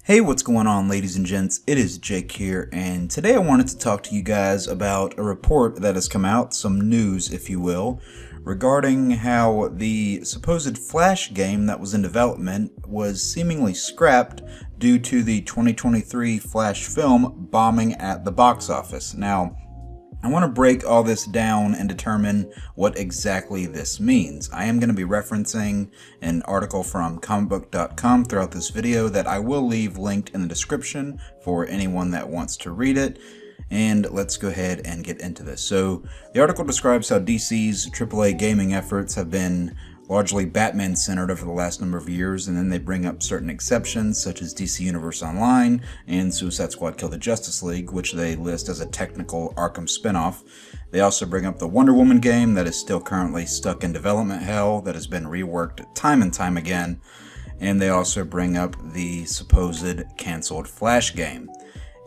Hey, what's going on, ladies and gents? It is Jake here, and today I wanted to talk to you guys about a report that has come out, some news, if you will, regarding how the supposed Flash game that was in development was seemingly scrapped due to the 2023 Flash film bombing at the box office. Now, I want to break all this down and determine what exactly this means. I am going to be referencing an article from comicbook.com throughout this video that I will leave linked in the description for anyone that wants to read it. And let's go ahead and get into this. So the article describes how DC's AAA gaming efforts have been largely Batman-centered over the last number of years, and then they bring up certain exceptions such as DC Universe Online and Suicide Squad Kill the Justice League, which they list as a technical Arkham spinoff. They also bring up the Wonder Woman game that is still currently stuck in development hell, that has been reworked time and time again, and they also bring up the supposed canceled Flash game.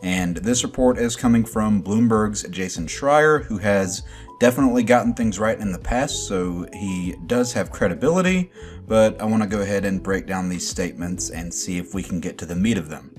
And this report is coming from Bloomberg's Jason Schreier, who has definitely gotten things right in the past, so he does have credibility, but I want to go ahead and break down these statements and see if we can get to the meat of them.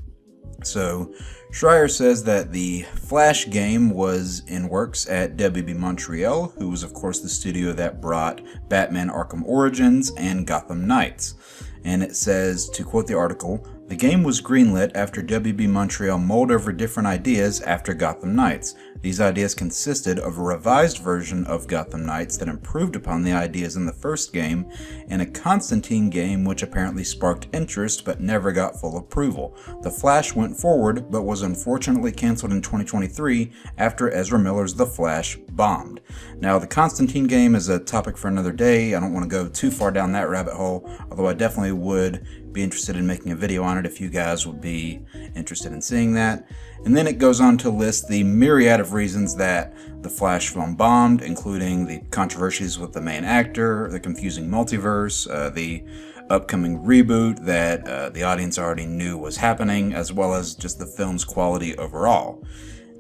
So, Schreier says that the Flash game was in works at WB Montreal, who was of course the studio that brought Batman Arkham Origins and Gotham Knights. And it says, to quote the article, "The game was greenlit after WB Montreal mulled over different ideas after Gotham Knights. These ideas consisted of a revised version of Gotham Knights that improved upon the ideas in the first game, and a Constantine game which apparently sparked interest but never got full approval. The Flash went forward, but was unfortunately cancelled in 2023 after Ezra Miller's The Flash bombed." Now, the Constantine game is a topic for another day. I don't want to go too far down that rabbit hole, although I definitely would be interested in making a video on it if you guys would be interested in seeing that. And then it goes on to list the myriad of reasons that the Flash film bombed, including the controversies with the main actor, the confusing multiverse, the upcoming reboot that the audience already knew was happening, as well as just the film's quality overall.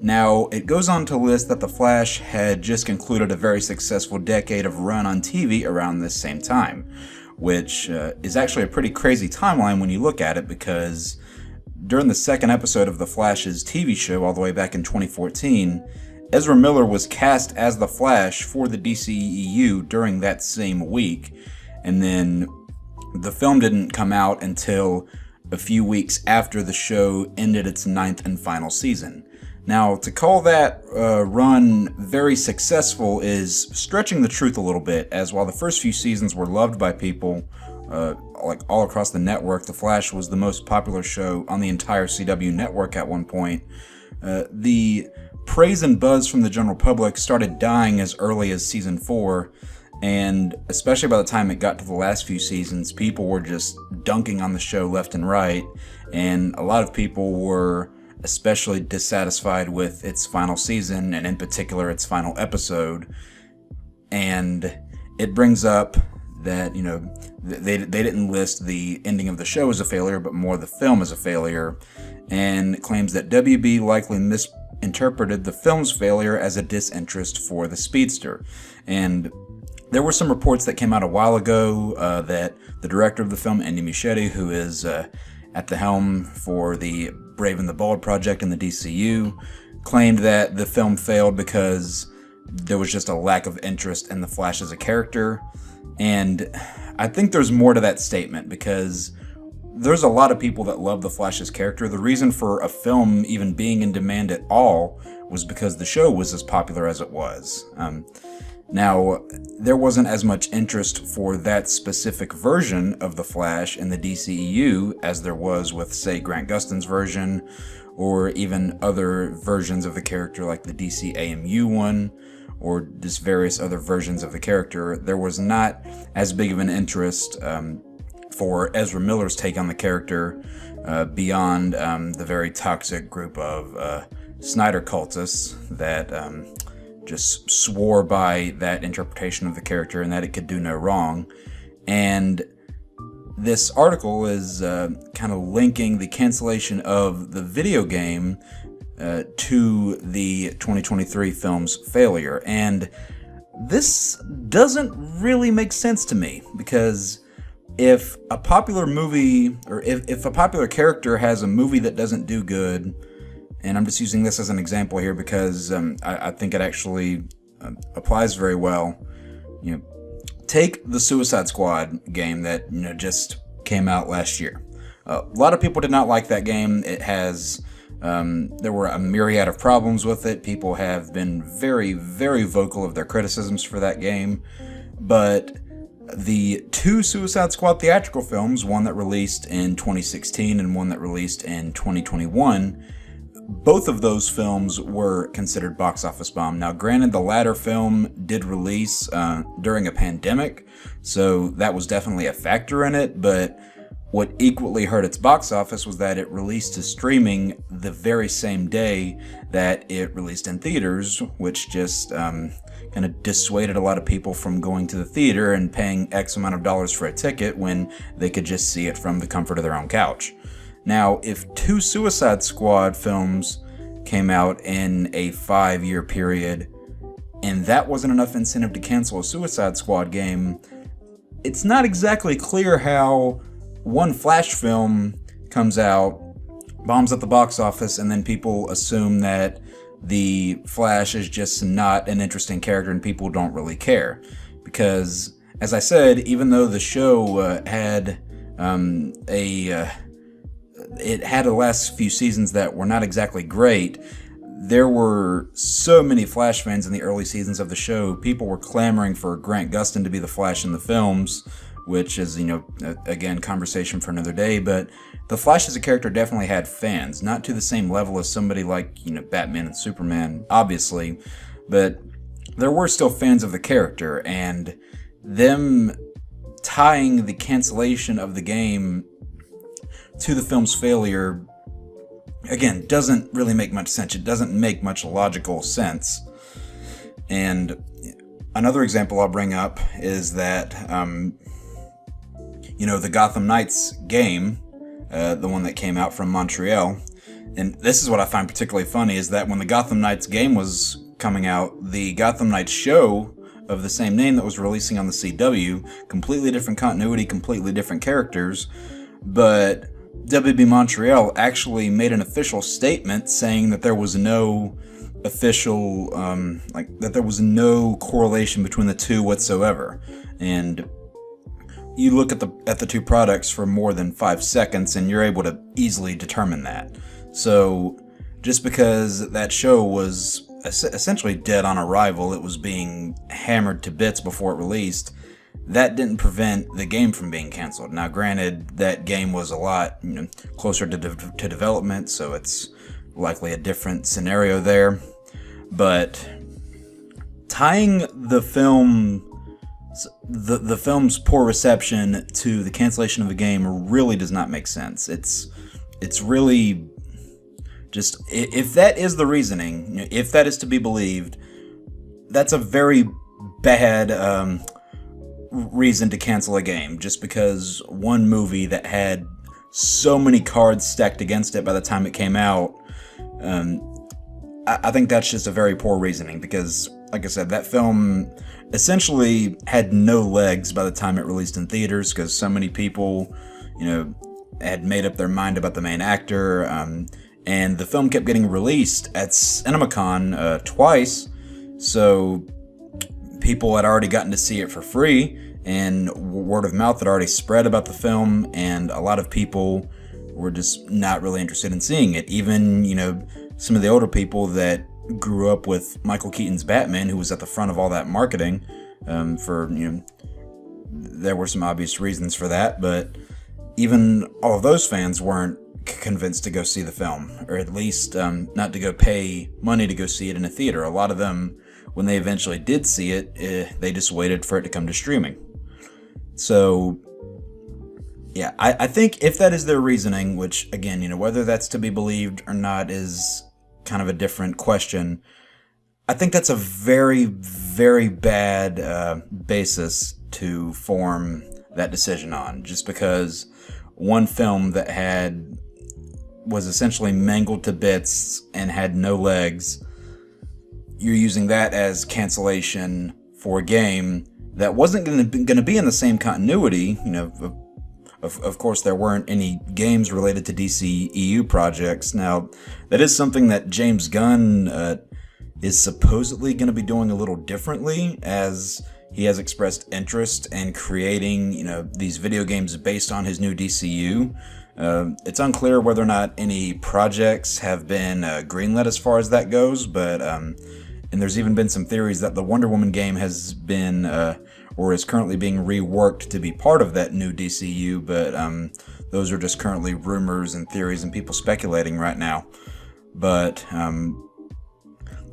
Now, it goes on to list that The Flash had just concluded a very successful decade of run on TV around this same time, which is actually a pretty crazy timeline when you look at it, because during the second episode of The Flash's TV show all the way back in 2014, Ezra Miller was cast as The Flash for the DCEU during that same week, and then the film didn't come out until a few weeks after the show ended its 9th and final season. Now, to call that run very successful is stretching the truth a little bit, as while the first few seasons were loved by people like all across the network, The Flash was the most popular show on the entire CW network at one point. The praise and buzz from the general public started dying as early as season 4, and especially by the time it got to the last few seasons, people were just dunking on the show left and right, and a lot of people were especially dissatisfied with its final season, and in particular its final episode. And it brings up that, you know, they didn't list the ending of the show as a failure, but more the film as a failure, and claims that WB likely misinterpreted the film's failure as a disinterest for the speedster. And there were some reports that came out a while ago that the director of the film, Andy Muschietti, who is at the helm for the Brave and the Bold project in the DCU, claimed that the film failed because there was just a lack of interest in the Flash as a character. And I think there's more to that statement, because there's a lot of people that love the Flash's character. The reason for a film even being in demand at all was because the show was as popular as it was. Now, there wasn't as much interest for that specific version of The Flash in the DCEU as there was with, say, Grant Gustin's version, or even other versions of the character like the DC AMU one, or just various other versions of the character. There was not as big of an interest for Ezra Miller's take on the character beyond the very toxic group of Snyder cultists that just swore by that interpretation of the character and that it could do no wrong. And this article is kind of linking the cancellation of the video game to the 2023 film's failure. And this doesn't really make sense to me, because if a popular movie, or if a popular character has a movie that doesn't do good, and I'm just using this as an example here because I think it actually applies very well. Take the Suicide Squad game that just came out last year. A lot of people did not like that game. It has there were a myriad of problems with it. People have been very, very vocal of their criticisms for that game. But the two Suicide Squad theatrical films, one that released in 2016 and one that released in 2021, both of those films were considered box office bomb. Now, granted, the latter film did release during a pandemic, so that was definitely a factor in it, but what equally hurt its box office was that it released to streaming the very same day that it released in theaters, which just kind of dissuaded a lot of people from going to the theater and paying X amount of dollars for a ticket when they could just see it from the comfort of their own couch. Now, if two Suicide Squad films came out in a 5-year period, and that wasn't enough incentive to cancel a Suicide Squad game, it's not exactly clear how one Flash film comes out, bombs at the box office, and then people assume that the Flash is just not an interesting character and people don't really care. Because, as I said, even though the show had it had the last few seasons that were not exactly great, there were so many Flash fans in the early seasons of the show. People were clamoring for Grant Gustin to be the Flash in the films, which is, again, conversation for another day. But the Flash as a character definitely had fans, not to the same level as somebody like, Batman and Superman, obviously, but there were still fans of the character, and them tying the cancellation of the game to the film's failure, again, doesn't really make much sense. It doesn't make much logical sense. And another example I'll bring up is that, the Gotham Knights game, the one that came out from Montreal, and this is what I find particularly funny, is that when the Gotham Knights game was coming out, the Gotham Knights show of the same name that was releasing on the CW, completely different continuity, completely different characters, but WB Montreal actually made an official statement saying that there was no official, that there was no correlation between the two whatsoever. And you look at the two products for more than 5 seconds and you're able to easily determine that. So just because that show was essentially dead on arrival, it was being hammered to bits before it released, that didn't prevent the game from being canceled. Now, granted, that game was a lot closer to development, so it's likely a different scenario there. But tying the film's poor reception to the cancellation of the game really does not make sense. It's really just, if that is the reasoning, if that is to be believed, that's a very bad reason to cancel a game, just because one movie that had so many cards stacked against it by the time it came out, I think that's just a very poor reasoning, because, like I said, that film essentially had no legs by the time it released in theaters, because so many people, had made up their mind about the main actor, and the film kept getting released at CinemaCon twice, so people had already gotten to see it for free, and word of mouth had already spread about the film, and a lot of people were just not really interested in seeing it. Even, some of the older people that grew up with Michael Keaton's Batman, who was at the front of all that marketing, there were some obvious reasons for that, but even all of those fans weren't convinced to go see the film, or at least not to go pay money to go see it in a theater. A lot of them, when they eventually did see it, they just waited for it to come to streaming. So, yeah, I think if that is their reasoning, which, again, whether that's to be believed or not is kind of a different question, I think that's a very, very bad basis to form that decision on, just because one film that was essentially mangled to bits and had no legs, you're using that as cancellation for a game that wasn't going to be in the same continuity, of course, there weren't any games related to DCEU projects. Now, that is something that James Gunn is supposedly going to be doing a little differently, as he has expressed interest in creating, these video games based on his new DCU. It's unclear whether or not any projects have been greenlit as far as that goes, but and there's even been some theories that the Wonder Woman game has been or is currently being reworked to be part of that new DCU, but those are just currently rumors and theories and people speculating right now. But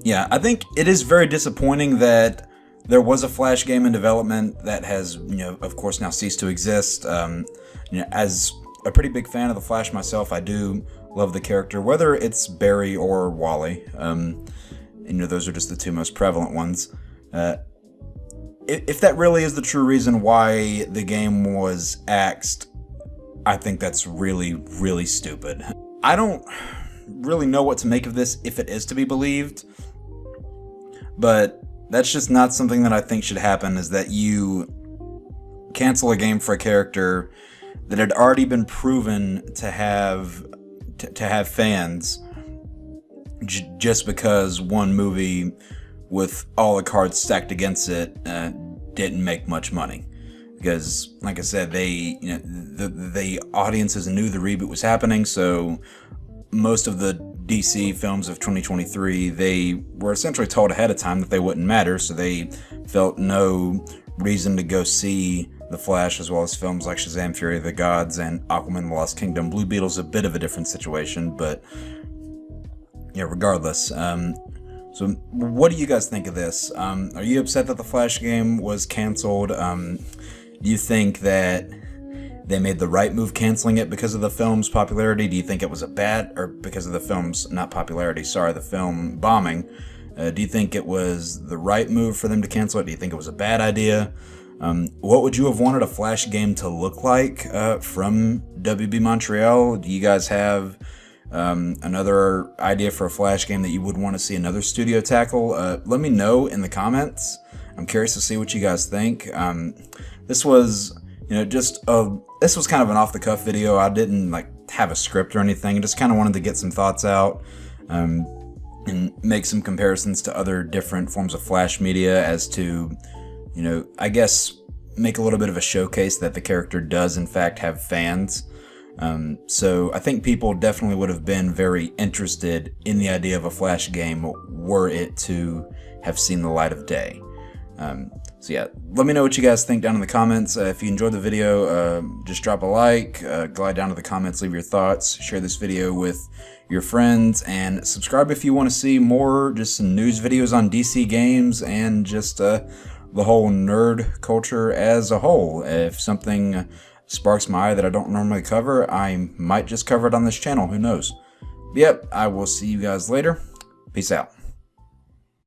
yeah, I think it is very disappointing that there was a Flash game in development that has, of course, now ceased to exist. As a pretty big fan of the Flash myself, I do love the character, whether it's Barry or Wally. Those are just the two most prevalent ones. If that really is the true reason why the game was axed, I think that's really, really stupid. I don't really know what to make of this if it is to be believed, but that's just not something that I think should happen, is that you cancel a game for a character that had already been proven to have fans just because one movie with all the cards stacked against it didn't make much money. Because, like I said, the audiences knew the reboot was happening, so most of the DC films of 2023, they were essentially told ahead of time that they wouldn't matter, so they felt no reason to go see The Flash, as well as films like Shazam! Fury of the Gods and Aquaman The Lost Kingdom. Blue Beetle's a bit of a different situation, but yeah, regardless. So what do you guys think of this? Are you upset that the Flash game was canceled? Do you think that they made the right move canceling it because of the film's popularity? Do you think it was because of the film's, not popularity, sorry, the film bombing? Do you think it was the right move for them to cancel it? Do you think it was a bad idea? What would you have wanted a Flash game to look like from WB Montreal? Do you guys have another idea for a Flash game that you would want to see another studio tackle? Let me know in the comments. I'm curious to see what you guys think. This was, this was kind of an off-the-cuff video. I didn't have a script or anything. I just kind of wanted to get some thoughts out and make some comparisons to other different forms of Flash media as to, I guess make a little bit of a showcase that the character does in fact have fans. So I think people definitely would have been very interested in the idea of a Flash game were it to have seen the light of day. So yeah, let me know what you guys think down in the comments. If you enjoyed the video, just drop a like, glide down to the comments, leave your thoughts, share this video with your friends, and subscribe if you want to see more just some news videos on DC games and just the whole nerd culture as a whole. If something sparks my eye that I don't normally cover, I might just cover it on this channel, who knows. But yep, I will see you guys later. Peace out.